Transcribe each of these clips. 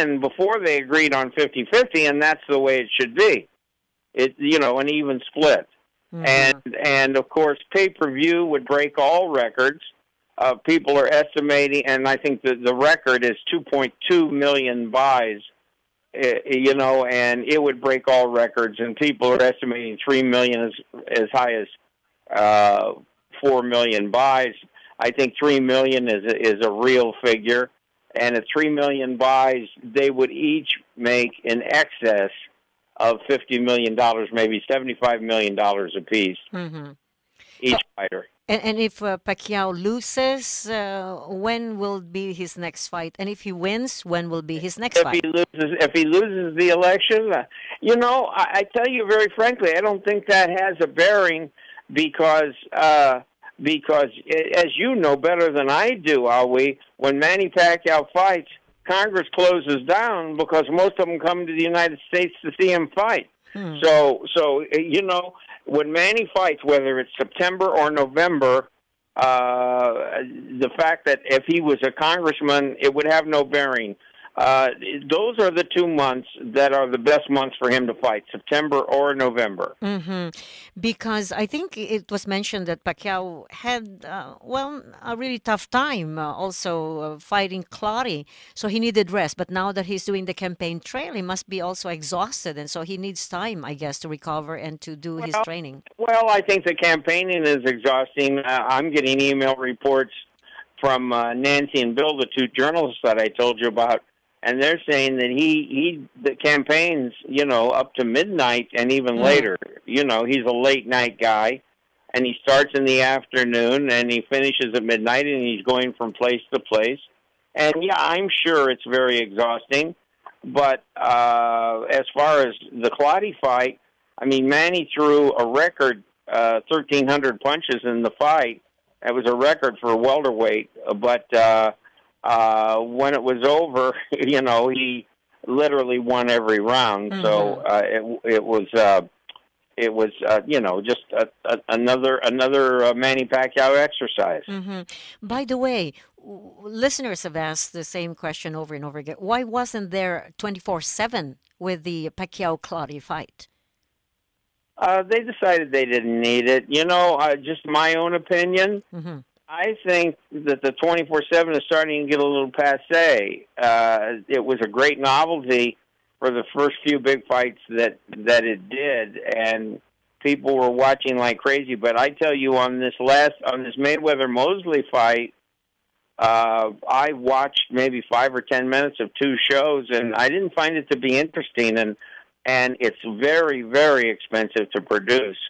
win before they agreed on 50-50, and that's the way it should be. An even split. And of course, pay-per-view would break all records. People are estimating, and I think that the record is 2.2 million buys, and it would break all records, and people are estimating 3 million as high as 4 million buys. I think 3 million is a real figure, and at 3 million buys, they would each make in excess of $50 million, maybe $75 million apiece, each fighter. And if Pacquiao loses, when will be his next fight? And if he wins, when will be his next fight? If he loses the election, I tell you very frankly, I don't think that has a bearing because as you know better than I do, Ali, when Manny Pacquiao fights, Congress closes down because most of them come to the United States to see him fight. So when Manny fights, whether it's September or November, the fact that if he was a congressman, it would have no bearing. Those are the 2 months that are the best months for him to fight, September or November. Because I think it was mentioned that Pacquiao had, a really tough time also fighting Clottey. So he needed rest. But now that he's doing the campaign trail, he must be also exhausted. And so he needs time, I guess, to recover and to do his training. Well, I think the campaigning is exhausting. I'm getting email reports from Nancy and Bill, the 2 journalists that I told you about. And they're saying that he campaigns, up to midnight and even later. He's a late night guy, and he starts in the afternoon and he finishes at midnight, and he's going from place to place. And yeah, I'm sure it's very exhausting. But as far as the Clottey fight, I mean, Manny threw a record 1,300 punches in the fight. That was a record for a welterweight, but. When it was over, he literally won every round. So it was just another Manny Pacquiao exercise. By the way, listeners have asked the same question over and over again. Why wasn't there 24/7 with the Pacquiao-Clottey fight? They decided they didn't need it. Just my own opinion. I think that the 24/7 is starting to get a little passé. It was a great novelty for the first few big fights that it did, and people were watching like crazy. But I tell you, on this Mayweather-Mosley fight, I watched maybe 5 or 10 minutes of 2 shows, and I didn't find it to be interesting. And it's very, very expensive to produce.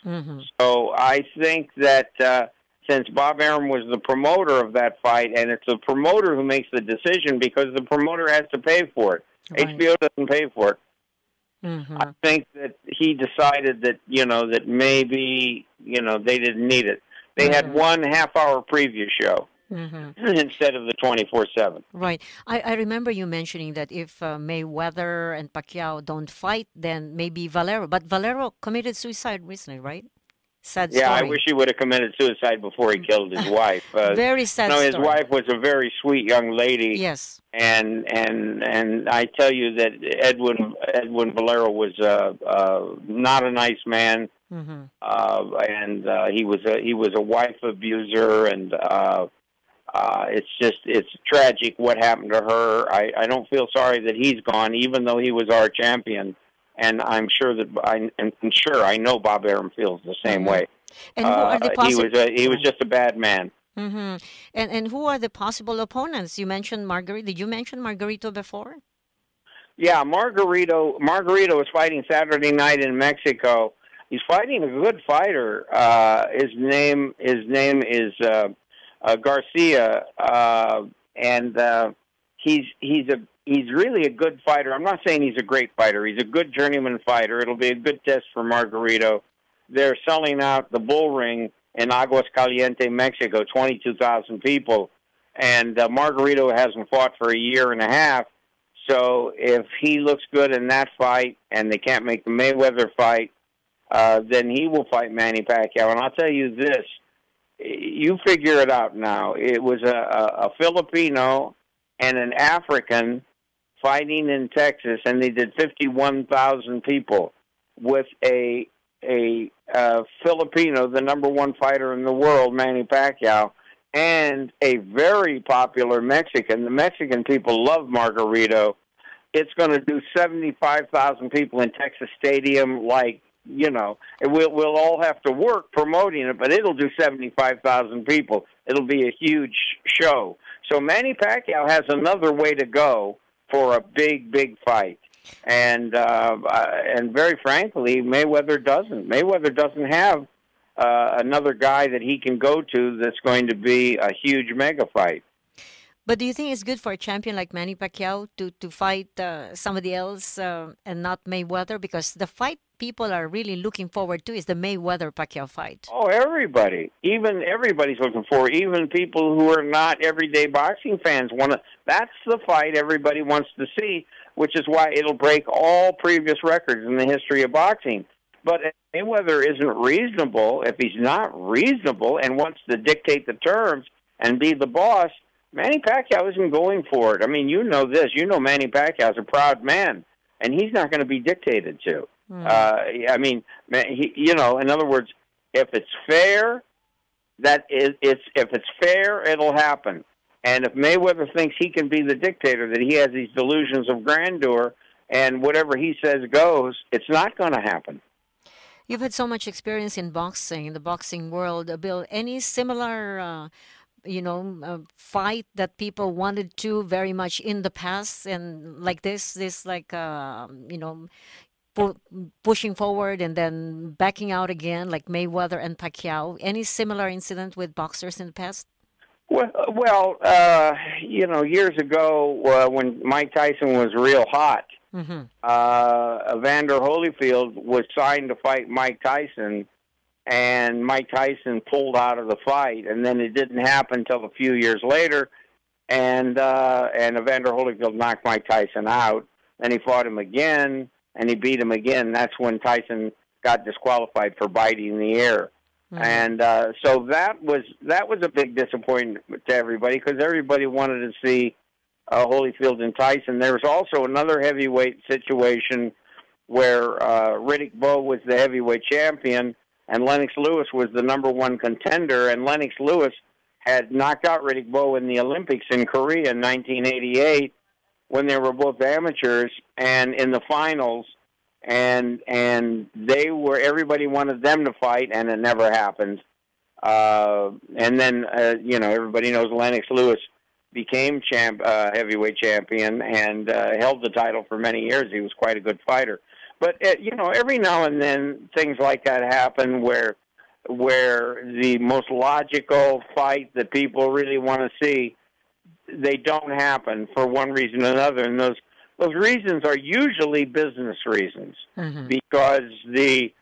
So I think that. Since Bob Arum was the promoter of that fight, and it's the promoter who makes the decision because the promoter has to pay for it. Right. HBO doesn't pay for it. I think that he decided that, that maybe, they didn't need it. They had 1 half-hour preview show instead of the 24/7. Right. I remember you mentioning that if Mayweather and Pacquiao don't fight, then maybe Valero. But Valero committed suicide recently, right? Sad story. Yeah, I wish he would have committed suicide before he killed his wife. Very sad story. His wife was a very sweet young lady. Yes. And I tell you that Edwin Valero was not a nice man. And he was a wife abuser, and it's tragic what happened to her. I don't feel sorry that he's gone, even though he was our champion. And I'm sure that I know Bob Arum feels the same way. And who are the he was just a bad man. And who are the possible opponents? You mentioned Margarito. Did you mention Margarito before? Yeah, Margarito is fighting Saturday night in Mexico. He's fighting a good fighter. His name is Garcia, and he's really a good fighter. I'm not saying he's a great fighter. He's a good journeyman fighter. It'll be a good test for Margarito. They're selling out the Bull Ring in Aguascalientes, Mexico, 22,000 people. And Margarito hasn't fought for a year and a half. So if he looks good in that fight and they can't make the Mayweather fight, then he will fight Manny Pacquiao. And I'll tell you this. You figure it out now. It was a Filipino and an African fighting in Texas, and they did 51,000 people with a Filipino, the number one fighter in the world, Manny Pacquiao, and a very popular Mexican. The Mexican people love Margarito. It's going to do 75,000 people in Texas Stadium. Like, you know, we'll all have to work promoting it, but it'll do 75,000 people. It'll be a huge show. So Manny Pacquiao has another way to go for a big, big fight. And very frankly, Mayweather doesn't. Mayweather doesn't have another guy that he can go to that's going to be a huge mega fight. But do you think it's good for a champion like Manny Pacquiao to fight somebody else and not Mayweather? Because the fight people are really looking forward to is the Mayweather-Pacquiao fight. Oh, everybody. Even everybody's looking forward. Even people who are not everyday boxing fans want to. That's the fight everybody wants to see, which is why it'll break all previous records in the history of boxing. But if Mayweather isn't reasonable, if he's not reasonable and wants to dictate the terms and be the boss, Manny Pacquiao isn't going for it. I mean, you know this. You know Manny Pacquiao is a proud man, and he's not going to be dictated to. I mean, you know, in other words, if it's fair, if it's fair, it'll happen. And if Mayweather thinks he can be the dictator, that he has these delusions of grandeur, and whatever he says goes, it's not going to happen. You've had so much experience in boxing, in the boxing world. Bill, any similar fight that people wanted to very much in the past, and like this like pushing forward and then backing out again, like Mayweather and Pacquiao? Any similar incident with boxers in the past? Well, years ago when Mike Tyson was real hot, Evander Holyfield was signed to fight Mike Tyson, and Mike Tyson pulled out of the fight, and then it didn't happen until a few years later, and Evander Holyfield knocked Mike Tyson out, and he fought him again, and he beat him again. That's when Tyson got disqualified for biting the air. And so that was a big disappointment to everybody, because everybody wanted to see Holyfield and Tyson. There was also another heavyweight situation where Riddick Bowe was the heavyweight champion, and Lennox Lewis was the number one contender, and Lennox Lewis had knocked out Riddick Bowe in the Olympics in Korea in 1988 when they were both amateurs, and in the finals, and everybody wanted them to fight, and it never happened. And then everybody knows Lennox Lewis became heavyweight champion and held the title for many years. He was quite a good fighter. But every now and then things like that happen where the most logical fight that people really want to see, they don't happen for one reason or another, and those reasons are usually business reasons, because the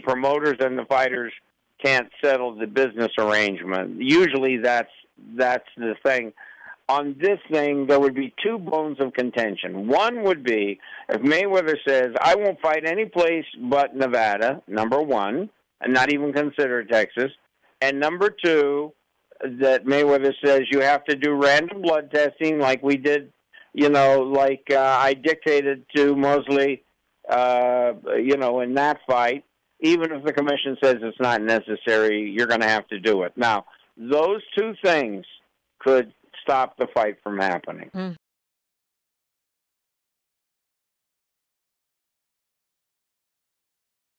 promoters and the fighters can't settle the business arrangement. Usually that's the thing. On this thing, there would be two bones of contention. One would be if Mayweather says, I won't fight any place but Nevada, number one, and not even consider Texas, and number two, that Mayweather says you have to do random blood testing like we did, I dictated to Mosley, in that fight. Even if the commission says it's not necessary, you're going to have to do it. Now, those two things could stop the fight from happening.